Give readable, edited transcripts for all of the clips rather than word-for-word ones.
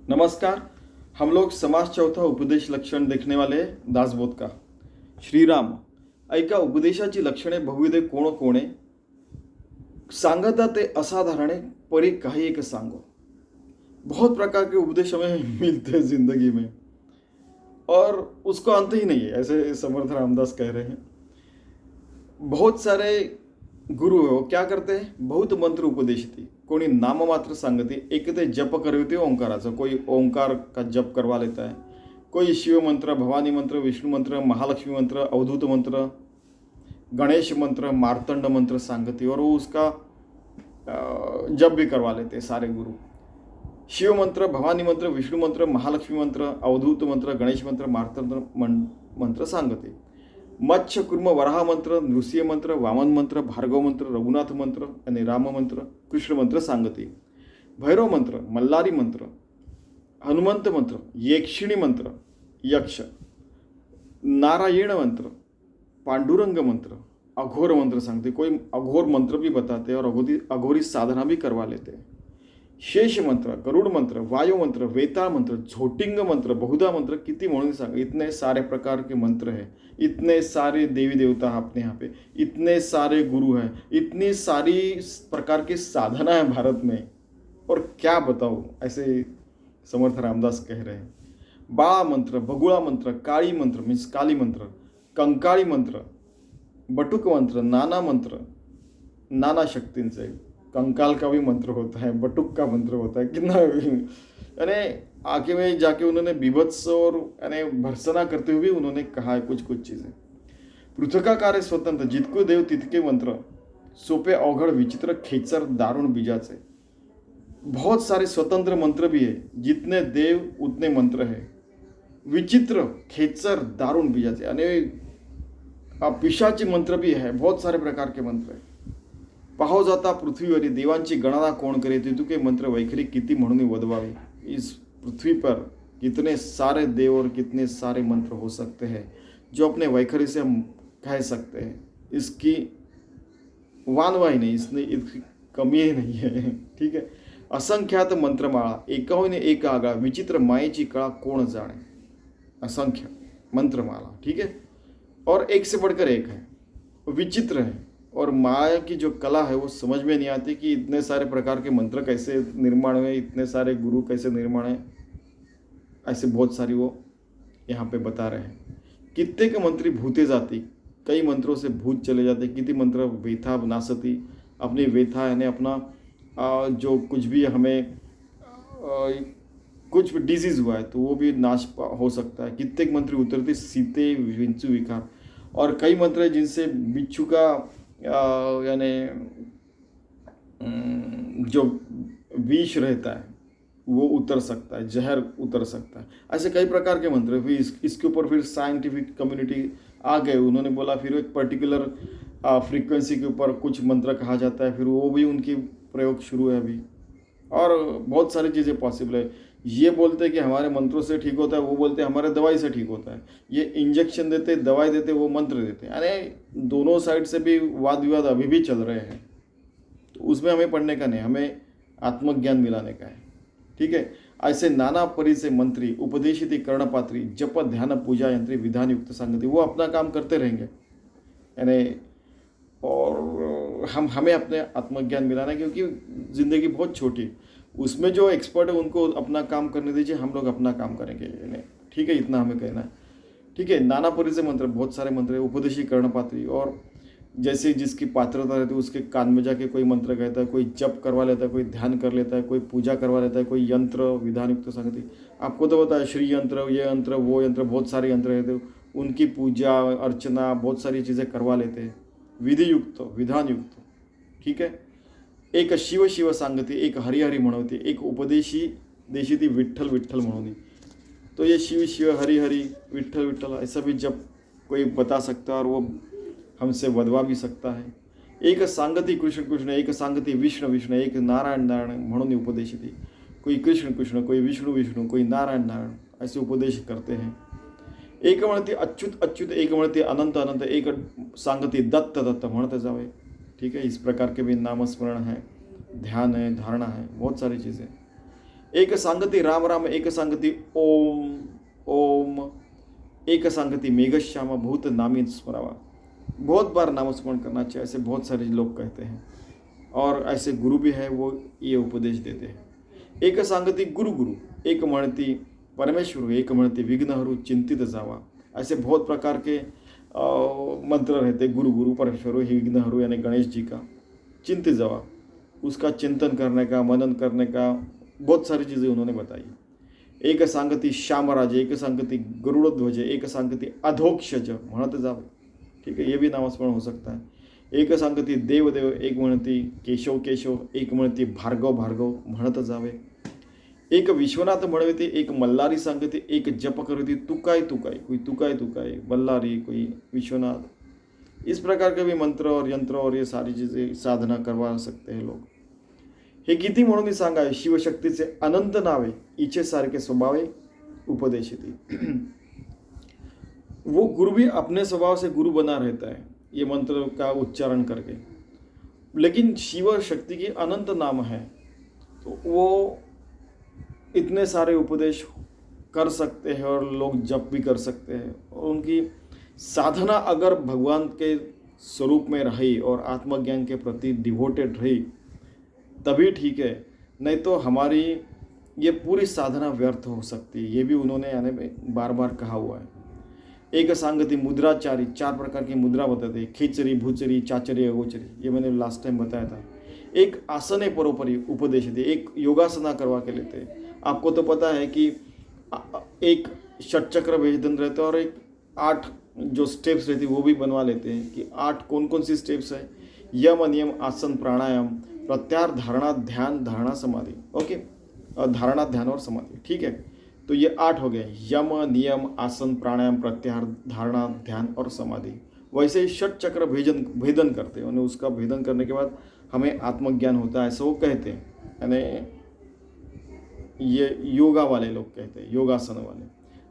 नमस्कार। हम लोग समाज चौथा उपदेश लक्षण देखने वाले दासबोध का श्रीराम ऐका उपदेशाची लक्षणे बहुविधे कोण कोणे सांगता ते असाधारणे परी काही एक सांगो। बहुत प्रकार के उपदेश हमें मिलते हैं जिंदगी में और उसको अंत ही नहीं है, ऐसे समर्थ रामदास कह रहे हैं। बहुत सारे गुरु है, वो क्या करते हैं, बहुत मंत्र उपदेशती, कोणी नाम मात्र सांगते, एक ते जप करते ओंकाराचा, कोई ओंकार का जप करवा लेता है, कोई शिव मंत्र, भवानी मंत्र, विष्णु मंत्र, महालक्ष्मी मंत्र, अवधूत मंत्र, गणेश मंत्र, मार्तंड मंत्र सांगते और वो उसका जप भी करवा लेते हैं सारे गुरु। शिव मंत्र, भवानी मंत्र, विष्णु मंत्र, महालक्ष्मी मंत्र, अवधूत मंत्र, गणेश मंत्र, मार्तंड मंत्र सांगते। मत्स्य कुर्म वराह मंत्र, नृसिंह मंत्र, वामन मंत्र, भार्गव मंत्र, रघुनाथ मंत्र आणि राम मंत्र, कृष्ण मंत्र सांगते। भैरव मंत्र, मल्हारी मंत्र, हनुमंत मंत्र, येक्षिणी मंत्र, यक्ष, नारायण मंत्र, पांडुरंग मंत्र, अघोर मंत्र सांगते। कोई अघोर मंत्र भी बताते हैं और अघोरी साधना भी करवा लेते हैं। शेष मंत्र, गरुड़ मंत्र, वायु मंत्र, वेताळ मंत्र, झोटिंग मंत्र, बहुधा मंत्र, किती म्हणून सांग, इतने सारे प्रकार के मंत्र हैं, इतने सारे देवी देवता अपने यहाँ पे, इतने सारे गुरु हैं, इतनी सारी प्रकार की साधना है भारत में, और क्या बताऊँ, ऐसे समर्थ रामदास कह रहे हैं। बाळा मंत्र, बगुळा मंत्र, काळी मंत्र मीन्स काली मंत्र, कंकाळी मंत्र, बटुक मंत्र, नाना मंत्र, नाना शक्तींचे, कंकाल का भी मंत्र होता है, बटुक का मंत्र होता है, कितना यानी आगे में जाके उन्होंने बीभत्स और यानी भर्सना करते हुए उन्होंने कहा है कुछ कुछ चीज़ें। पृथकाकार स्वतंत्र, जितको देव तितके मंत्र, सोपे अवघड विचित्र खेचर दारुण बीजाचे। बहुत सारे स्वतंत्र मंत्र भी है, जितने देव उतने मंत्र है, विचित्र खेचर दारुण बीजाचे, यानी पिशाची मंत्र भी है, बहुत सारे प्रकार के मंत्र है। पाहो जाता पृथ्वीवरी देवांची गणना कोण करे, तितुके मंत्र वैखरी किती म्हणून वदवावे। इस पृथ्वी पर कितने सारे देव और कितने सारे मंत्र हो सकते हैं जो अपने वैखरी से हम कह सकते हैं, इसकी वानवा ही नहीं, इसने इसकी कमी ही नहीं है। ठीक है। असंख्यात मंत्रमाळा, एकाहून एक आगळा, विचित्र मायेची कळा कोण जाणे। असंख्य मंत्रमाला, ठीक है, और एक से बढ़कर एक है, विचित्र है, और माया की जो कला है वो समझ में नहीं आती कि इतने सारे प्रकार के मंत्र कैसे निर्माण हुए, इतने सारे गुरु कैसे निर्माण है, ऐसे बहुत सारी वो यहाँ पे बता रहे हैं। कितने मंत्री भूते जाती, कई मंत्रों से भूत चले जाते, कितने मंत्र वेथा नासती, अपनी वेथा यानी अपना जो कुछ भी हमें कुछ डिजीज़ हुआ है तो वो भी नाश हो सकता है। कितने मंत्री उतरती सीते विंचु विकार, और कई मंत्र है जिनसे बिच्छू का यानी जो विष रहता है वो उतर सकता है, जहर उतर सकता है। ऐसे कई प्रकार के मंत्र फिर इसके ऊपर फिर साइंटिफिक कम्युनिटी आ गए, उन्होंने बोला फिर एक पर्टिकुलर फ्रीक्वेंसी के ऊपर कुछ मंत्र कहा जाता है, फिर वो भी उनकी प्रयोग शुरू है अभी, और बहुत सारी चीज़ें पॉसिबल है। ये बोलते हैं कि हमारे मंत्रों से ठीक होता है, वो बोलते हैं हमारे दवाई से ठीक होता है। ये इंजेक्शन देते, दवाई देते, वो मंत्र देते, यानी दोनों साइड से भी वाद विवाद अभी भी चल रहे हैं। तो उसमें हमें पढ़ने का नहीं, हमें आत्मज्ञान मिलाने का है। ठीक है। ऐसे नाना परी से मंत्री, उपदेशित कर्णपात्री, जप ध्यान पूजा यंत्री, विधान युक्त संगति, वो अपना काम करते रहेंगे, यानी और हमें अपने आत्मज्ञान मिलाना है, क्योंकि ज़िंदगी बहुत छोटी, उसमें जो एक्सपर्ट है उनको अपना काम करने दीजिए, हम लोग अपना काम करेंगे। ठीक है, इतना हमें कहना है। ठीक है। नाना परी से मंत्र, बहुत सारे मंत्र है, उपदेशी कर्णपात्री, और जैसे जिसकी पात्रता रहती है उसके कान में जाके कोई मंत्र कहता है, कोई जप करवा लेता है, कोई ध्यान कर लेता है, कोई पूजा करवा लेता है, कोई यंत्र विधान युक्त संगति, आपको तो पता है श्री यंत्र, ये यंत्र, वो यंत्र, बहुत सारे यंत्र रहते हैं, उनकी पूजा अर्चना बहुत सारी चीज़ें करवा लेते हैं, विधि युक्त विधान युक्त। ठीक है। एक शिव शिव सांगते, एक हरि हरि म्हणवते, एक उपदेशी देशी ती विठ्ठल विठ्ठल म्हणवती। तो ये शिव शिव हरि हरि विठ्ठल विठ्ठल ऐसा भी जब कोई बता सकता है और वो हमसे वदवा भी सकता है। एक सांगती कृष्ण कृष्ण, एक सांगती विष्णु विष्णु, एक नारायण नारायण म्हणून उपदेशती, कोई कृष्ण कृष्ण, कोई विष्णु विष्णु, कोई नारायण नारायण, ऐसे उपदेश करते हैं। एक म्हणते अच्युत अच्युत, एक म्हणते अनंत अनंत, एक सांगती दत्त दत्त म्हणते जावे। ठीक है। इस प्रकार के भी नामस्मरण है, ध्यान है, धारणा है, बहुत सारी चीज़ें। एक सांगति राम राम, एक सांगति ओम ओम, एक सांगति मेघश्याम बहुत नामी स्मरावा। बहुत बार नाम स्मरण करना चाहिए, ऐसे बहुत सारे लोग कहते हैं और ऐसे गुरु भी है, वो ये उपदेश देते हैं। एक सांगति गुरु गुरु, एक म्हणती परमेश्वर, एक म्हणती विघ्नहरु चिंतित जावा। ऐसे बहुत प्रकार के मंत्र रहते, गुरु गुरु परमेश्वर विघ्नहरु यानी गणेश जी का, चिंतित जावा, उसका चिंतन करने का, मनन करने का, बहुत सारी चीज़ें उन्होंने बताई। एक सांगति श्यामराज, एक सांगति गरुड़ध्वज, एक सांगति अधोक्षज म्हणत जावे। ठीक है, ये भी नामस्मरण हो सकता है। एक सांगति देवदेव, एक म्हणती केशव केशव, एक म्हणती भार्गव भार्गव म्हणत जावे। एक विश्वनाथ म्हणविते, एक मल्लारी सांगते, एक जप करती तुकाय तुकाय, कोई तुकाय तुकाय मल्लारी, कोई विश्वनाथ। इस प्रकार के भी मंत्र और यंत्र और ये सारी चीज़ें साधना करवा सकते हैं लोग। हे किती म्हणून सांगावे, शिवशक्तीचे अनंत नावे, इच्छेसारखे स्वभावे उपदेशिती। वो गुरु भी अपने स्वभाव से गुरु बना रहता है ये मंत्र का उच्चारण करके, लेकिन शिव शक्ति की अनंत नाम है, तो वो इतने सारे उपदेश कर सकते हैं और लोग जप भी कर सकते हैं। और उनकी साधना अगर भगवान के स्वरूप में रही और आत्मज्ञान के प्रति डिवोटेड रही तभी ठीक है, नहीं तो हमारी ये पूरी साधना व्यर्थ हो सकती है। ये भी उन्होंने यानी बार बार कहा हुआ है। एक सांगति मुद्राचारी, 4 प्रकार की मुद्रा बताते हैं, खिचरी भूचरी चाचरी अगोचरी, ये मैंने लास्ट टाइम बताया था। एक आसने परोपरी उपदेश दे, एक योगासना करवा के लेते हैं। आपको तो पता है कि एक षटचक्र भेदन रहते हैं और एक 8 जो स्टेप्स रहती है वो भी बनवा लेते हैं कि 8 कौन कौन सी स्टेप्स है। यम नियम आसन प्राणायाम प्रत्याहार धारणा ध्यान धारणा समाधि। ओके, धारणा ध्यान और समाधि, ठीक है। तो ये 8 हो गए, यम नियम आसन प्राणायाम प्रत्याहार धारणा ध्यान और समाधि। वैसे ही षटचक्र भेदन करते हैं, उसका भेदन करने के बाद हमें आत्मज्ञान होता है, ऐसा वो कहते हैं। यानी ये योगा वाले लोग कहते हैं, योगासन वाले।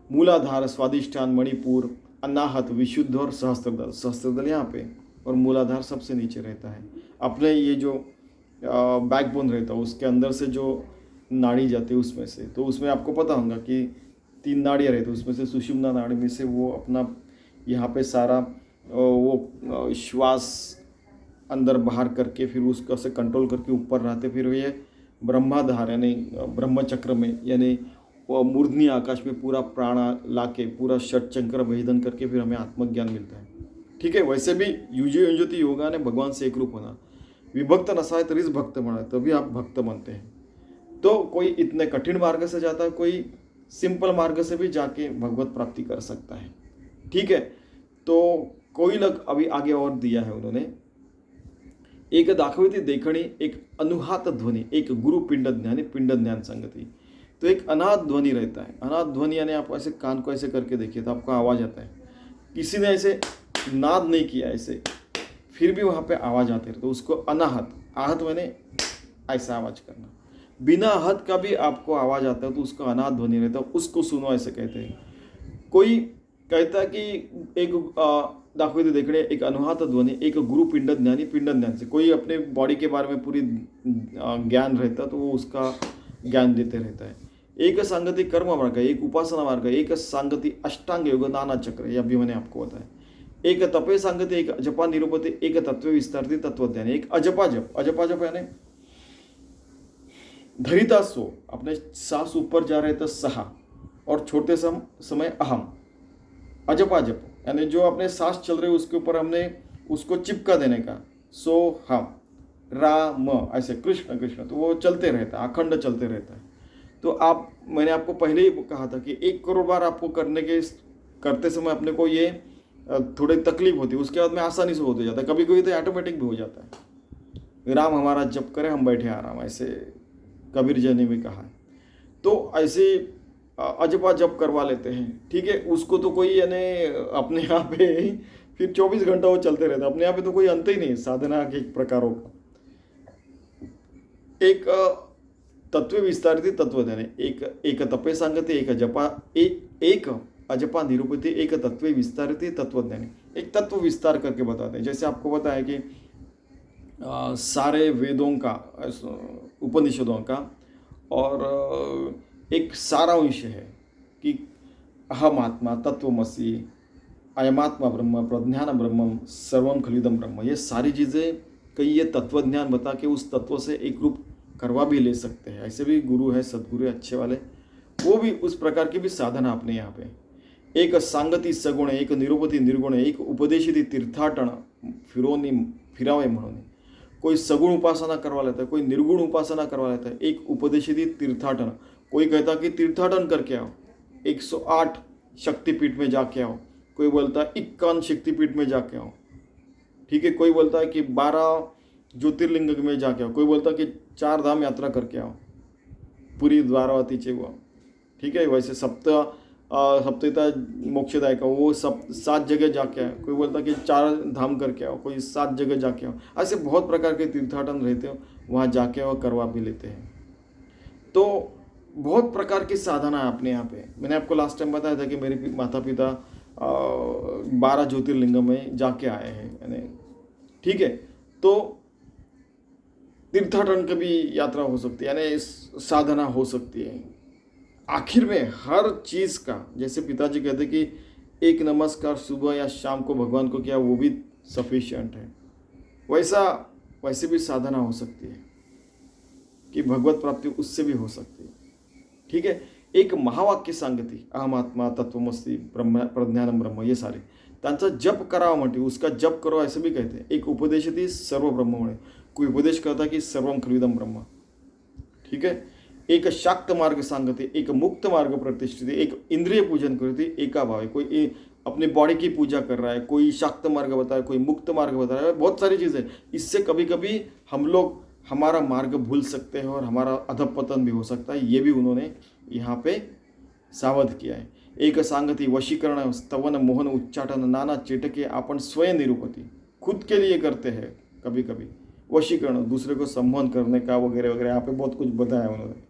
मूलाधार स्वादिष्ठान मणिपुर अनाहत विशुद्ध और सहस्त्रदल, सहस्त्रदल यहाँ पे और मूलाधार सबसे नीचे रहता है। अपने ये जो बैकबोन रहता है उसके अंदर से जो नाड़ी जाती है उसमें से, तो उसमें आपको पता होगा कि 3 नाड़ियाँ रहती है, उसमें से सुषुम्ना नाड़ी में से वो अपना यहाँ पे सारा वो श्वास अंदर बाहर करके फिर उसको से कंट्रोल करके ऊपर रहते, फिर ये ब्रह्माधार यानी ब्रह्मचक्र में यानी वो मूर्धनी आकाश में पूरा प्राण लाके पूरा षटचक्र भेदन करके फिर हमें आत्मज्ञान मिलता है। ठीक है, वैसे भी युजती योगा ने भगवान से एक रूप होना, विभक्त नसाए तरीच भक्त बना, तभी आप भक्त बनते हैं। तो कोई इतने कठिन मार्ग से जाता है, कोई सिंपल मार्ग से भी जाके भगवत प्राप्ति कर सकता है। ठीक है, तो कोई लोग अभी आगे और दिया है उन्होंने, एक दाखविती देखणी, एक अनुहात ध्वनि, एक गुरु पिंड ज्ञानी पिंड ज्ञान संगति। तो एक अनाहत ध्वनि रहता है। अनाहत ध्वनि यानी आप ऐसे कान को ऐसे करके देखिए तो आपको आवाज़ आता है। किसी ने ऐसे नाद नहीं किया ऐसे, फिर भी वहाँ पे आवाज़ आती है, तो उसको अनाहत, आहत मैंने ऐसा आवाज़ करना। बिना आहत का भी आपको आवाज़ आता है तो उसको अनाहत ध्वनि रहता है, उसको सुनो ऐसे कहते हैं। कोई कहता है कि एक दाखविती देखणे, एक अनुहात ध्वनि, एक गुरु पिंड ज्ञानी पिंड ज्ञान से, कोई अपने बॉडी के बारे में पूरी ज्ञान रहता तो वो उसका ज्ञान देते रहता है। एक सांगति कर्म मार्ग, एक उपासना मार्ग, एक सांगति अष्टांग योग नाना चक्र, ये अभी मैंने आपको बताया। एक तपे सांगति, एक अजपा निरूपति, एक तत्व विस्तारती तत्वज्ञान, एक अजपा जप। अजपा जप यानी धरिता सो, अपने सांस ऊपर जा रहे तो सहा और छोड़ते समय अहम। अजपा जप यानी जो अपने सांस चल रहे उसके ऊपर हमने उसको चिपका देने का, सो हम राम ऐसे कृष्ण कृष्ण, तो वो चलते रहता है, अखंड चलते रहता है। तो आप, मैंने आपको पहले ही कहा था कि 1 करोड़ बार आपको करते समय अपने को ये थोड़ी तकलीफ होती है, उसके बाद में आसानी से हो जाता है, कभी कभी तो ऑटोमेटिक भी हो जाता है। राम हमारा जप करे हम बैठे आराम, ऐसे कबीर जी ने भी कहा है। तो ऐसे अजपा जप करवा लेते हैं। ठीक है, उसको तो कोई यानी अपने यहाँ पे फिर 24 घंटा वो चलते रहता है, अपने यहाँ पे तो कोई अंत ही नहीं साधना के प्रकारों का। एक तत्व विस्तारित तत्वज्ञान, एक तपे सांगते, एक जपा, एक अजपा निरूपति, एक तत्व विस्तारित तत्वज्ञानी, एक तत्व विस्तार करके बताते हैं। जैसे आपको पता है कि सारे वेदों का, उपनिषदों का और एक सारांश है कि अहम आत्मा, तत्वमसि, अयमात्मा ब्रह्म, प्रज्ञान ब्रह्मम, सर्वम खलिदम ब्रह्म। ये सारी चीज़ें कई ये तत्वज्ञान बता के उस तत्व से एक रूप करवा भी ले सकते हैं। ऐसे भी गुरु है, सदगुरु है अच्छे वाले, वो भी उस प्रकार की भी साधना अपने यहाँ पे। एक सांगती सगुण, एक निरूपती निर्गुण, एक उपदेशिती तीर्थाटन फिरोनी फिरावे म्हणून। कोई सगुण उपासना करवा लेता है, कोई निर्गुण उपासना करवा लेता है, एक उपदेशिती तीर्थाटन। कोई कहता कि तीर्थाटन करके आओ, 108 शक्तिपीठ में जाके आओ, कोई बोलता है 51 शक्तिपीठ में जाके आओ, ठीक है। कोई बोलता है कि 12 ज्योतिर्लिंग में जाके आओ, कोई बोलता है कि 4 धाम यात्रा करके आओ, पूरी द्वारावतीचे वो, ठीक है। वैसे सप्तता मोक्षदायक वो सब 7 जगह जाके आओ, कोई बोलता है कि 4 धाम करके आओ, कोई 7 जगह जाके आओ। ऐसे बहुत प्रकार के तीर्थाटन रहते हो, वहाँ जाके आओ करवा भी लेते हैं। तो बहुत प्रकार की साधना है अपने यहाँ पे। मैंने आपको लास्ट टाइम बताया था कि मेरे माता पिता 12 ज्योतिर्लिंग में जाके आए हैं यानी, ठीक है। तो तीर्थाटन की भी यात्रा हो सकती है, यानी साधना हो सकती है। आखिर में हर चीज़ का, जैसे पिताजी कहते कि एक नमस्कार सुबह या शाम को भगवान को किया वो भी सफिशिएंट है, वैसे भी साधना हो सकती है कि भगवत प्राप्ति उससे भी हो सकती है, ठीक है। एक महावाक्य सांगती, अहम आत्मा, तत्वमसि, ब्रह्म, प्रज्ञानम ब्रह्म, ये सारे त्यांचा जप करावा म्हणते, उसका जप करो ऐसे भी कहते हैं। एक उपदेशती सर्व ब्रह्म म्हणे, कोई उपदेश करता कि सर्वम खलिदम ब्रह्म, ठीक है। एक शाक्त मार्ग सांगते, एक मुक्त मार्ग प्रतिष्ठित, एक इंद्रिय पूजन करते, एका भावे। कोई अपनी बॉडी की पूजा कर रहा है, कोई शाक्त मार्ग बता रहा है, कोई मुक्त मार्ग बता रहा है, बहुत सारी चीज़ें। इससे कभी कभी हम लोग हमारा मार्ग भूल सकते हैं और हमारा अधपतन भी हो सकता है, ये भी उन्होंने यहाँ पे सावध किया है। एक सांगती वशीकरण, स्तवन, मोहन, उच्चाटन, नाना चेटके आपण स्वयं निरूपति, खुद के लिए करते हैं कभी कभी वशीकरण, दूसरे को संबोधन करने का वगैरह वगैरह, यहाँ पे बहुत कुछ बताया उन्होंने,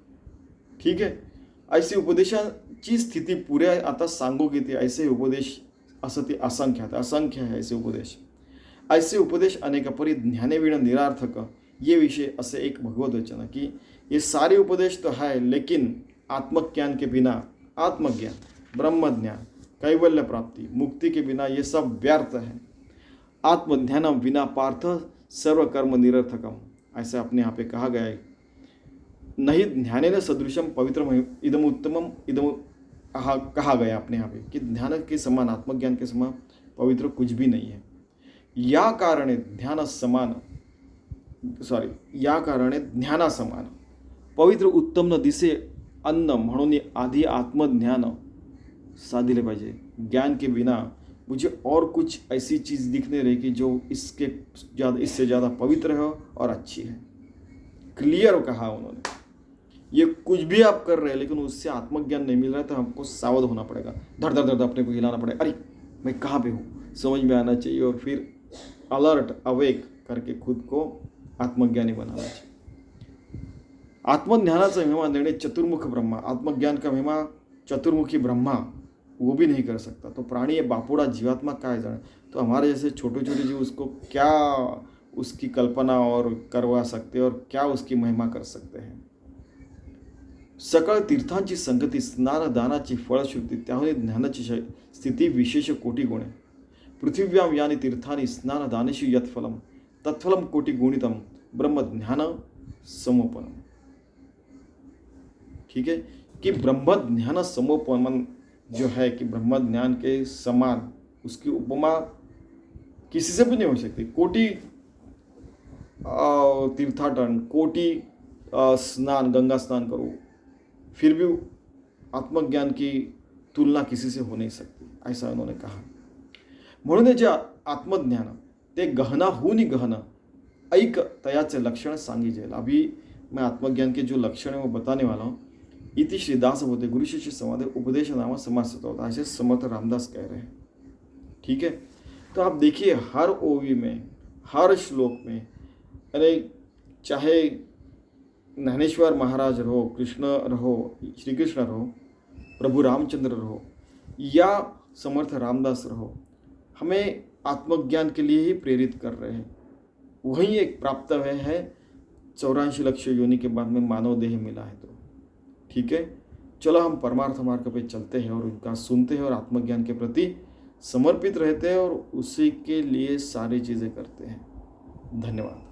ठीक है। ऐसी उपदेशाची स्थिती पुऱ्या आता सांगू की थी, ऐसे उपदेश असं ते असंख्य है ऐसे उपदेश। ऐसे उपदेश अनेक परी ज्ञानेवीण निरार्थक, ये विषय असे एक भगवत वचन कि ये सारे उपदेश तो है, लेकिन आत्मज्ञान के बिना, आत्मज्ञान, ब्रह्मज्ञान, कैवल्य प्राप्ति, मुक्ति के बिना ये सब व्यर्थ है। आत्मज्ञान बिना पार्थ सर्व कर्म निरर्थकम, ऐसा अपने यहाँ पे कहा गया है। नहीं ध्यान सदृशम पवित्र इदम उत्तमम इदम कहा गया अपने यहाँ पे कि ध्यान के समान, आत्मज्ञान के समान पवित्र कुछ भी नहीं है। या कारणे ज्ञाना समान पवित्र उत्तम न दिसे अन्न म्हणून आधी आत्मज्ञान साधिले पाहिजे। ज्ञान के बिना मुझे और कुछ ऐसी चीज़ दिख नहीं रही कि जो इससे ज़्यादा पवित्र है और अच्छी है। क्लियर कहा उन्होंने, ये कुछ भी आप कर रहे हैं लेकिन उससे आत्मज्ञान नहीं मिल रहा है तो हमको सावध होना पड़ेगा, धड़ धड़ धड़ अपने को हिलाना पड़ेगा, अरे मैं कहाँ पे हूँ, समझ में आना चाहिए, और फिर अलर्ट अवेक करके खुद को आत्मज्ञानी बनाना चाहिए। आत्मज्ञानाचा महिमा देणे चतुर्मुख ब्रह्मा, आत्मज्ञान का महिमा चतुर्मुखी ब्रह्मा वो भी नहीं कर सकता, तो प्राणी ये बापुड़ा जीवात्मा क्या जाने, तो हमारे जैसे छोटे छोटे जीव उसको क्या उसकी कल्पना और करवा सकते हैं और क्या उसकी महिमा कर सकते हैं। सकळ तीर्थांची संगती, स्नान दानाची फळश्रुती, त्याहून ज्ञानाची स्थिती विशेष कोटी गुणे। पृथिव्यां यानी तीर्थानि स्नान दानेषु यत्फलम तत्फलम कोटि गुणितम ब्रह्म ज्ञान समोपनम, ठीक है। कि ब्रह्म ज्ञान समोपन जो है कि ब्रह्म ज्ञान के समान उसकी उपमा किसी से भी नहीं हो सकती। कोटि तीर्थाटन, कोटि स्नान, गंगा स्नान करो, फिर भी आत्मज्ञान की तुलना किसी से हो नहीं सकती, ऐसा उन्होंने कहा। म्हणून जे आत्मज्ञान ते गहनाहून गहन ऐक तयाचे लक्षण सांगी जाईल। अभी मैं आत्मज्ञान के जो लक्षण है वो बताने वाला हूँ। इति श्री दास होते गुरु शिष्य संवाद उपदेश नामा समास होता, ऐसे समर्थ रामदास कह रहे हैं, ठीक है। तो आप देखिए हर ओवी में, हर श्लोक में, अरे चाहे ज्ञानेश्वर महाराज रहो, कृष्ण रहो, श्री कृष्ण रहो, प्रभु रामचंद्र रहो या समर्थ रामदास रहो, हमें आत्मज्ञान के लिए ही प्रेरित कर रहे हैं। वही एक प्राप्त है 84 लक्ष योनि के बाद में मानव देह मिला है। तो ठीक है, चलो हम परमार्थ मार्ग पे चलते हैं और उनका सुनते हैं और आत्मज्ञान के प्रति समर्पित रहते हैं और उसी के लिए सारी चीज़ें करते हैं। धन्यवाद।